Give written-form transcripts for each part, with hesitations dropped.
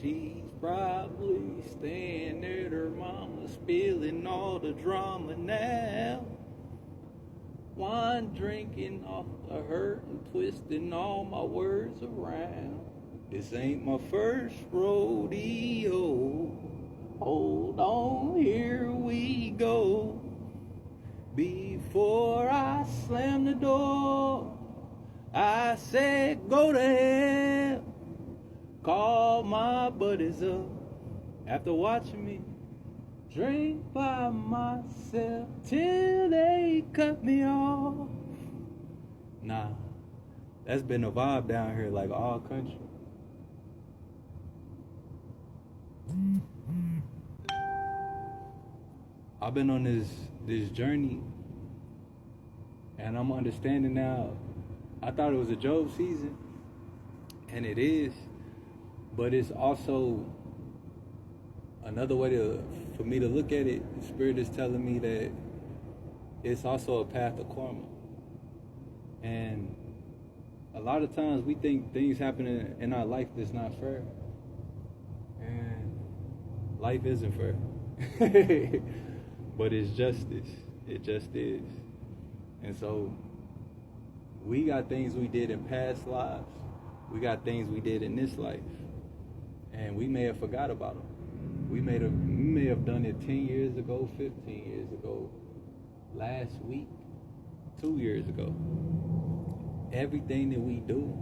She's probably staying at her mama's, spilling all the drama now. Wine drinking off the hurt and twisting all my words around. This ain't my first rodeo. Hold on, here we go. Before I slam the door, I said go to hell. Call my buddies up after watching me drink by myself till they cut me off. Nah, that's been a vibe down here like all country. I've been on this journey, and I'm understanding now. I thought it was a Job season, and it is, but it's also another way for me to look at it. The Spirit is telling me that it's also a path of karma, and a lot of times we think things happen in our life that's not fair, and life isn't fair. But it's justice. It just is. And so we got things we did in past lives. We got things we did in this life. And we may have forgot about them. We may have done it 10 years ago, 15 years ago, last week, 2 years ago. Everything that we do,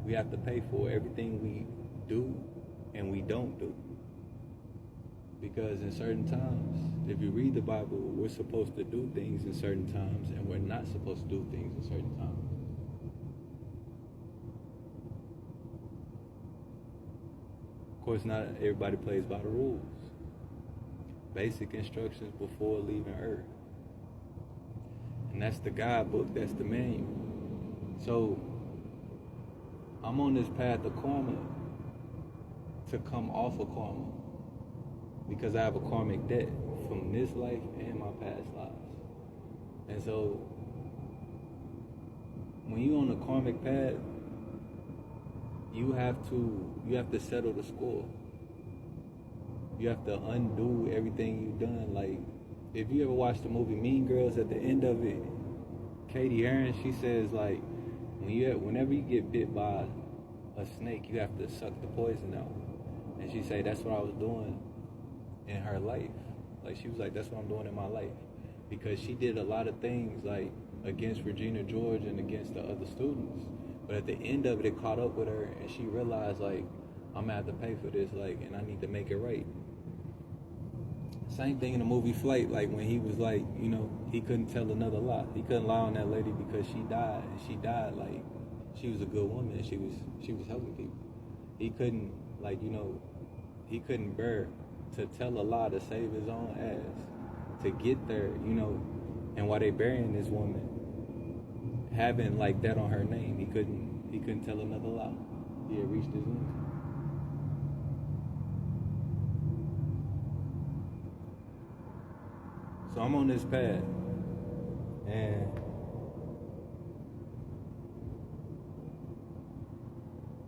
we have to pay for. Everything we do and we don't do. Because in certain times, if you read the Bible, we're supposed to do things in certain times, and we're not supposed to do things in certain times. Of course, not everybody plays by the rules. Basic instructions before leaving Earth. And that's the guidebook, that's the manual. So, I'm on this path of karma to come off of karma, because I have a karmic debt from this life and my past lives. And so, when you're on the karmic path, you have to settle the score. You have to undo everything you've done. Like, if you ever watched the movie Mean Girls, at the end of it, Katie Aaron, she says, like, whenever you get bit by a snake, you have to suck the poison out. And she said, that's what I was doing in her life. Like, she was like, that's what I'm doing in my life. Because she did a lot of things, like, against Regina George and against the other students. But at the end of it, it caught up with her, and she realized, like, I'm gonna have to pay for this, like, and I need to make it right. Same thing in the movie Flight, like, when he was like, you know, he couldn't tell another lie. He couldn't lie on that lady because she died, and she died, like, she was a good woman, and she was helping people. He couldn't, like, you know, he couldn't bear to tell a lie to save his own ass, to get there, you know. And while they burying this woman, having like that on her name, he couldn't tell another lie. He had reached his limit. So I'm on this path, and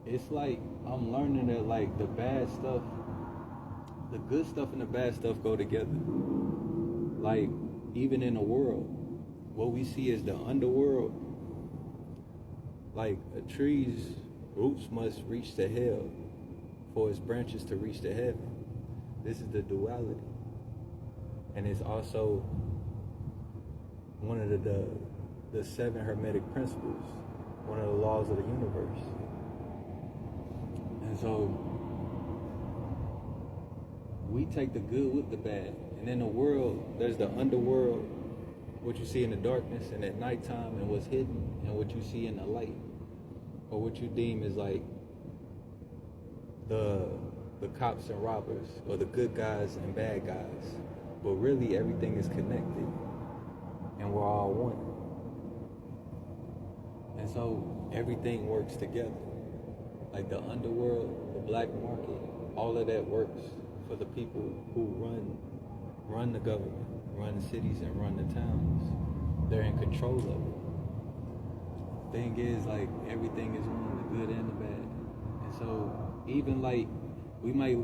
it's like I'm learning that, like, the bad stuff, the good stuff and the bad stuff go together. Like, even in the world, what we see is the underworld. Like, a tree's roots must reach to hell for its branches to reach to heaven. This is the duality. And it's also one of the 7 Hermetic principles, one of the laws of the universe. And so we take the good with the bad. And in the world, there's the underworld, what you see in the darkness and at nighttime, and what's hidden, and what you see in the light, or what you deem is like the cops and robbers, or the good guys and bad guys. But really, everything is connected, and we're all one. And so everything works together. Like the underworld, the black market, all of that works for the people who run the government, run the cities, and run the towns. They're in control of it. Thing is, like, everything is one, the good and the bad. And so even like we might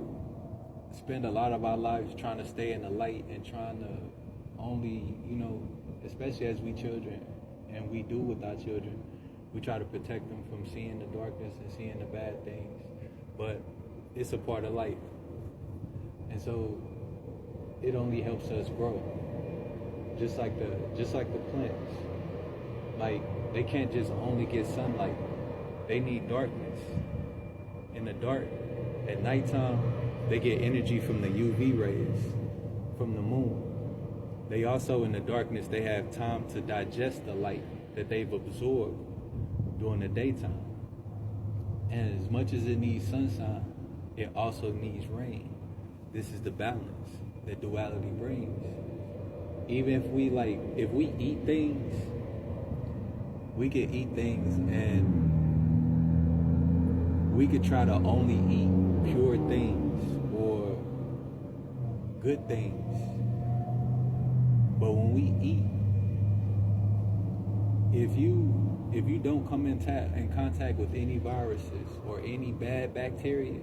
spend a lot of our lives trying to stay in the light and trying to only, especially as we children, and we do with our children, we try to protect them from seeing the darkness and seeing the bad things. But it's a part of life. And so it only helps us grow. Just like the plants. Like, they can't just only get sunlight. They need darkness. In the dark, at nighttime, they get energy from the UV rays, from the moon. They also, in the darkness, they have time to digest the light that they've absorbed during the daytime. And as much as it needs sunshine, it also needs rain. This is the balance that duality brings. Even if we eat things, we could eat things and we could try to only eat pure things or good things. But when we eat, if you don't come in contact with any viruses or any bad bacteria,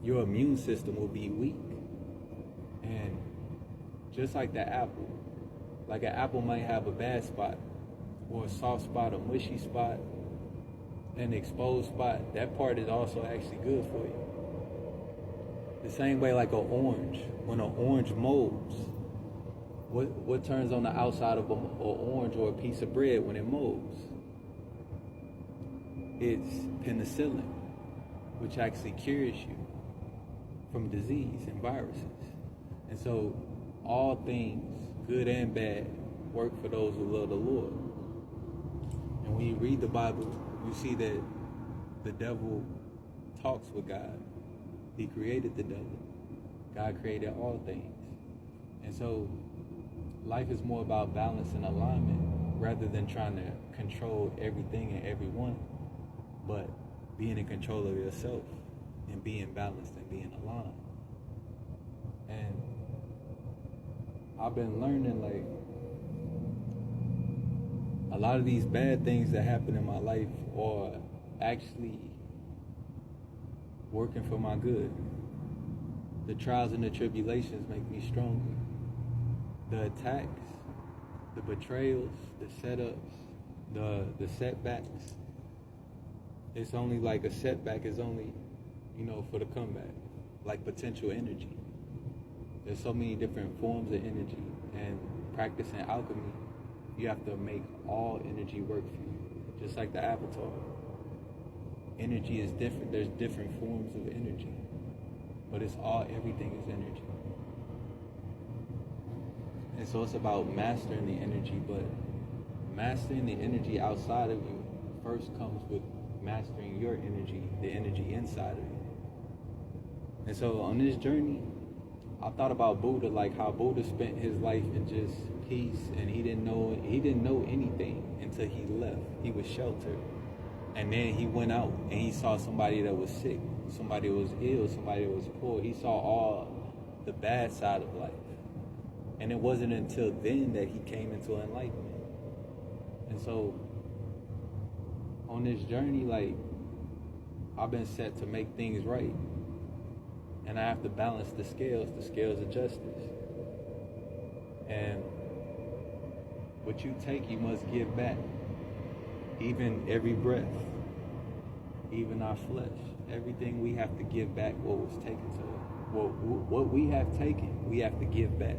your immune system will be weak. And just like the apple, like an apple might have a bad spot or a soft spot, a mushy spot, an exposed spot, that part is also actually good for you. The same way like an orange, when an orange molds, what turns on the outside of an orange or a piece of bread when it molds? It's penicillin, which actually cures you from disease and viruses. And so all things, good and bad, work for those who love the Lord. And when you read the Bible, you see that the devil talks with God. He created the devil. God created all things. And so life is more about balance and alignment rather than trying to control everything and everyone, but being in control of yourself and being balanced and being aligned. And I've been learning, like, a lot of these bad things that happen in my life are actually working for my good. The trials and the tribulations make me stronger. The attacks, the betrayals, the setups, the setbacks. It's only like a setback is only, for the comeback, like potential energy. There's so many different forms of energy, and practicing alchemy, you have to make all energy work for you, just like the avatar. Energy is different. There's different forms of energy, but everything is energy. And so it's about mastering the energy, but mastering the energy outside of you first comes with mastering your energy, the energy inside of you. And so on this journey, I thought about Buddha, like how Buddha spent his life in just peace, and he didn't know anything until he left. He was sheltered. And then he went out and he saw somebody that was sick, somebody that was ill, somebody that was poor. He saw all the bad side of life. And it wasn't until then that he came into enlightenment. And so on this journey, like, I've been set to make things right. And I have to balance the scales of justice. And what you take, you must give back. Even every breath, even our flesh, everything we have to give back what was taken to us. What we have taken, we have to give back.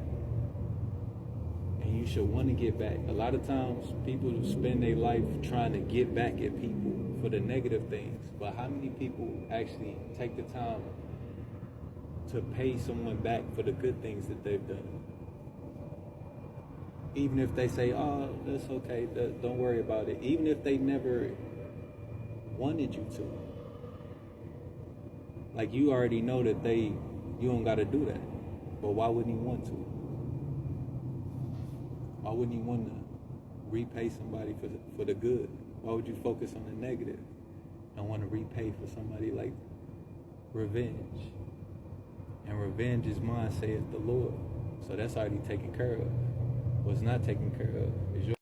And you should want to give back. A lot of times people spend their life trying to get back at people for the negative things. But how many people actually take the time to pay someone back for the good things that they've done? Even if they say, oh, that's okay, don't worry about it. Even if they never wanted you to. Like, you already know that you don't got to do that. But why wouldn't you want to? Why wouldn't you want to repay somebody for the good? Why would you focus on the negative and want to repay for somebody like revenge? And revenge is mine, saith the Lord. So that's already taken care of. What's not taken care of is yours.